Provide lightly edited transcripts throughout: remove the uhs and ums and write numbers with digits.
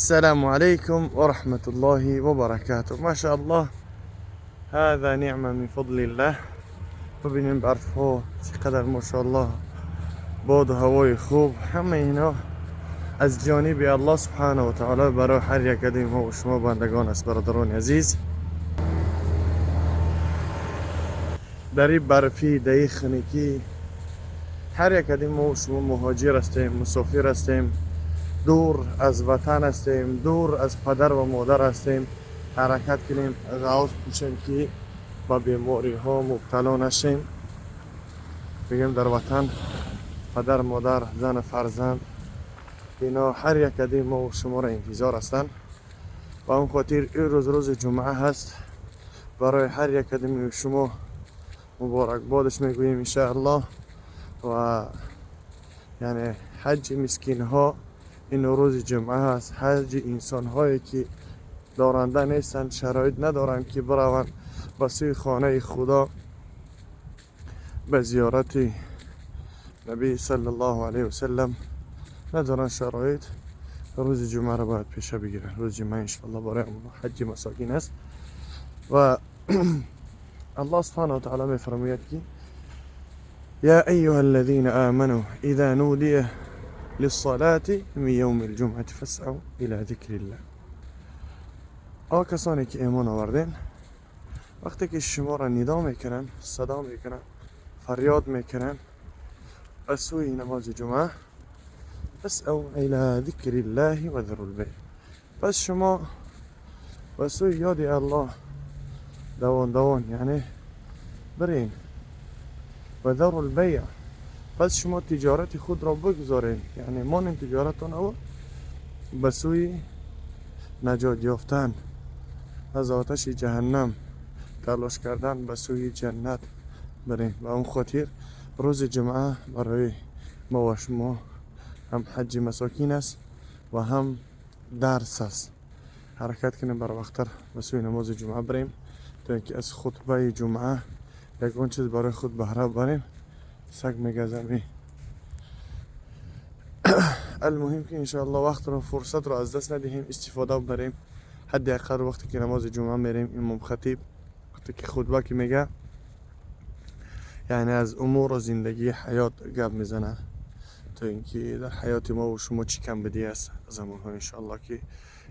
السلام عليكم ورحمة الله وبركاته. ما شاء الله، هذا نعمة من فضل الله. ببینیم برف ها چقدر ما شاء الله باد و هوای خوب، همه اینا از جانب الله سبحانه و تعالی برای هر یک کدوم ما و شما بندگان است. برادران عزیز، در این برفی، در این خنکی، هر یک کدوم ما و شما مهاجر هستیم، مسافر هستیم، دور از وطن هستیم، دور از پدر و مادر هستیم. حرکت کنیم، غوث پوشیم که با بیماری ها مبتلا نشیم. بگیم در وطن پدر مادر زن فرزند اینا هر یک کدوم ما و شما را انتظار هستند و اون خاطر این روز جمعه هست. برای هر یک کدوم شما مبارک بادش میگوییم ان شاء الله. و یعنی حج مسکین ها این روز جمعه هست. حج انسان هایی که دارنده نیستند، شرایط ندارند که بروند به سوی خانه خدا به زیارت نبی صلی الله علیه و سلم، ندارن شرایط، روز جمعه را باید پیشه بگیرن. روز جمعه انشاءالله برای حج مساکین است. و الله سبحانه و تعالی میفرماید که یا ایها الذین آمنوا اذا نودی للصلاة من یوم الجمعة فاسعوا الى ذکر الله. آن کسانی که ایمان آوردین، وقتی که شما را ندا میکنن، صدا میکنن، فریاد میکنن به سوی نماز جمعه، فاسعوا الى ذکر الله و ذروا البیع، پس شما به سوی یاد الله دوان یعنی برین. و ذروا البیع، پس شما تجارت خود را بگذارین، یعنی مانین تجارتون او به سوی نجات یافتن از آتش جهنم، تلاش کردن به سوی جنت برین. و اون خاطر روز جمعه برای ما و شما هم حج مساکین است و هم درس است. حرکت کنیم بر وقتر به سوی نماز جمعه بریم تا اینکه از خطبه جمعه یکون چیز برای خود بهره بریم. سگ میگزمی. المهم که انشاءالله وقت رو فرصت رو از دست ندهیم، استفاده بریم. حداقل وقتی که نماز جمعه میریم، امام خطیب وقتی که خطبه که میگه یعنی از امور و زندگی حیات گپ میزنه تا اینکه در حیات ما و شما چی کم بدی است از امون ها انشاءالله که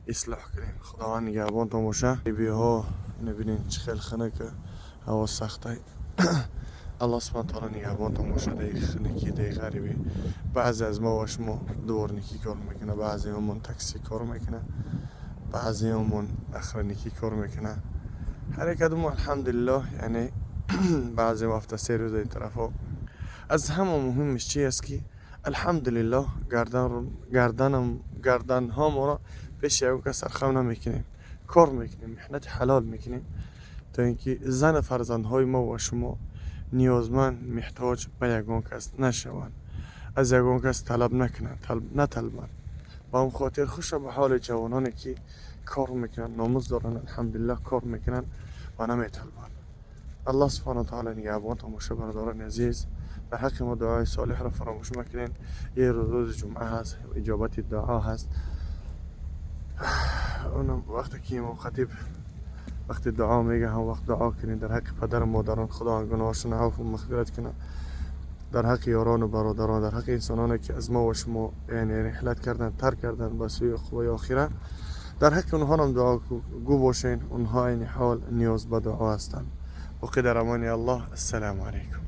اصلاح کنیم. خداوند نگهبان تا باشه. بی ها نبینین چه خیلی خنک هوا سخته. الله سبحانه تعالی نگهبان تا باشه. در خنکی در غریبی بعضی از ما و شما دورنیکی کار میکنه، بعضی همون تاکسی کار میکنه، بعضی همون اخرانیکی کار میکنه. هر یک کدوم الحمدلله، یعنی بعضی وقت 3 روز این طرفا. از همه مهمش چی است که الحمدلله گردن ها ما را پیش یک کس سرخم نمیکنیم، کار میکنیم، محنت حلال میکنیم تا اینکه زن فرزند های ما و شما نیازمند محتاج به یگان کس نشوند، از یگان کس طلب نطلبند. با اون خاطر خوش به حال جوانانی که کار میکنن، ناموز دارن، الحمدلله کار میکنن و نمیطلبند. الله سبحانه و تعالی نگهبان تا باشه. برادران عزیز، در حق ما دعای صالح را فراموش مکنین. یه روز جمعه هست، اجابت دعا هست. اونم وقتی که امام خطیب وقتی دعا میگه، هم وقت دعا کنین در حق پدر و مادران، خدا گناهشون عفو و مغفرت کنه. در حق یاران و برادران، در حق انسانانی که از ما و شما یعنی رحلت کردن، ترک کردن به سوی خوبی آخرت، در حق اونها هم دعا گو باشین. اونها این حال نیاز به دعا هستند. و قدر امان الله. السلام علیکم.